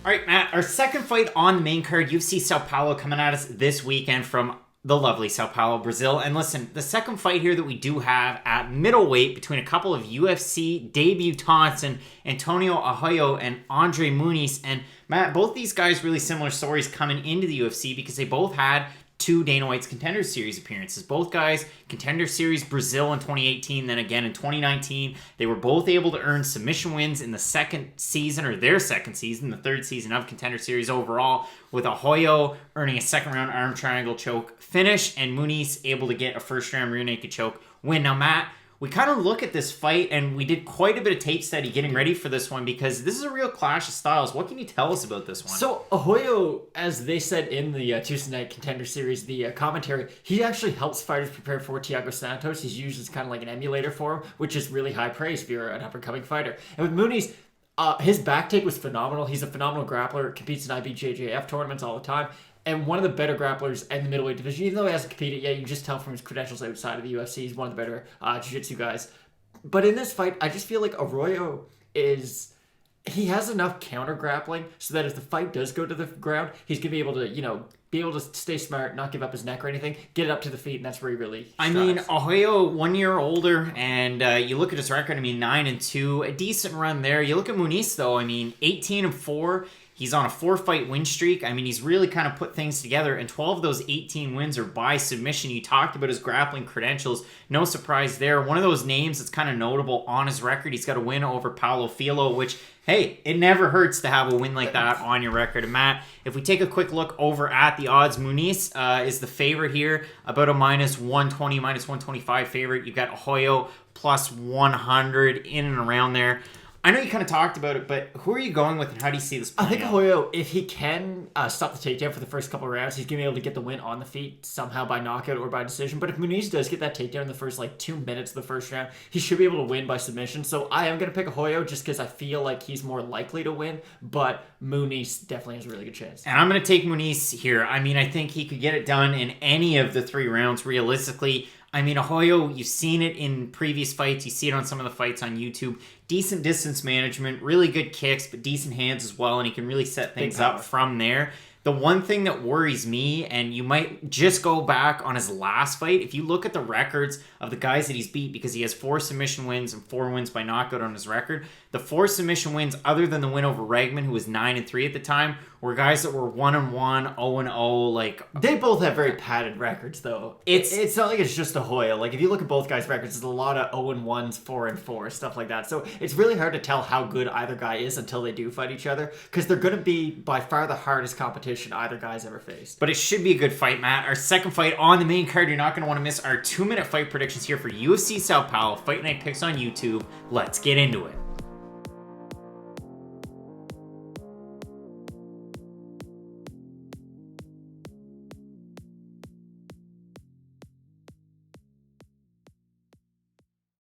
All right, Matt, our second fight on the main card, UFC São Paulo, coming at us this weekend from the lovely São Paulo, Brazil. And listen, the second fight here that we do have at middleweight between a couple of UFC debutants and Antonio Arroyo and André Muniz. And Matt, both these guys really similar stories coming into the UFC because they both had two Dana White's Contender Series appearances. Both guys, Contender Series Brazil in 2018, then again in 2019. They were both able to earn submission wins in the second season, or their second season, the third season of Contender Series overall, with Arroyo earning a second round arm triangle choke finish, and Muniz able to get a first round rear naked choke win. Now, Matt, we kind of look at this fight, and we did quite a bit of tape study getting ready for this one because this is a real clash of styles. What can you tell us about this one? So, Arroyo, as they said in the Tuesday Night Contender Series, the commentary, he actually helps fighters prepare for Thiago Santos. He's used as kind of like an emulator for him, which is really high praise if you're an up-and-coming fighter. And with Muniz, his back take was phenomenal. He's a phenomenal grappler, competes in IBJJF tournaments all the time, and one of the better grapplers in the middleweight division. Even though he hasn't competed yet, you can just tell from his credentials outside of the UFC, he's one of the better jiu-jitsu guys. But in this fight, I just feel like Arroyo he has enough counter grappling so that if the fight does go to the ground, he's going to be able to, stay smart, not give up his neck or anything, get it up to the feet, and that's where he really strives. I mean, Arroyo, 1 year older, and you look at his record, 9-2, a decent run there. You look at Muniz, though, 18-4. He's on a 4-fight win streak. He's really kind of put things together, and 12 of those 18 wins are by submission. You talked about his grappling credentials. No surprise there. One of those names that's kind of notable on his record, he's got a win over Paulo Filho, which, hey, it never hurts to have a win like that on your record. And Matt, if we take a quick look over at the odds, Muniz is the favorite here, about a -120, -125 favorite. You've got Arroyo plus 100 in and around there. I know you kind of talked about it, but who are you going with and how do you see this playing I think out? Arroyo, if he can stop the takedown for the first couple of rounds, he's going to be able to get the win on the feet somehow by knockout or by decision. But if Muniz does get that takedown in the first 2 minutes of the first round, he should be able to win by submission. So I am going to pick Arroyo just because I feel like he's more likely to win, but Muniz definitely has a really good chance. And I'm going to take Muniz here. I think he could get it done in any of the 3 rounds realistically. Arroyo, you've seen it in previous fights. You see it on some of the fights on YouTube. Decent distance management, really good kicks, but decent hands as well, and he can really set things up from there. The one thing that worries me, and you might just go back on his last fight, if you look at the records of the guys that he's beat, because he has 4 submission wins and 4 wins by knockout on his record, the 4 submission wins, other than the win over Regman, who was 9-3 at the time, were guys that were 1-1, 0-0, They both have very padded records, though. It's not like it's just Arroyo. If you look at both guys' records, there's a lot of 0-1s, 4-4, stuff like that. So it's really hard to tell how good either guy is until they do fight each other, because they're going to be by far the hardest competition either guy's ever faced. But it should be a good fight, Matt. Our second fight on the main card, you're not going to want to miss our 2-minute fight predictions here for UFC São Paulo. Fight Night Picks on YouTube. Let's get into it.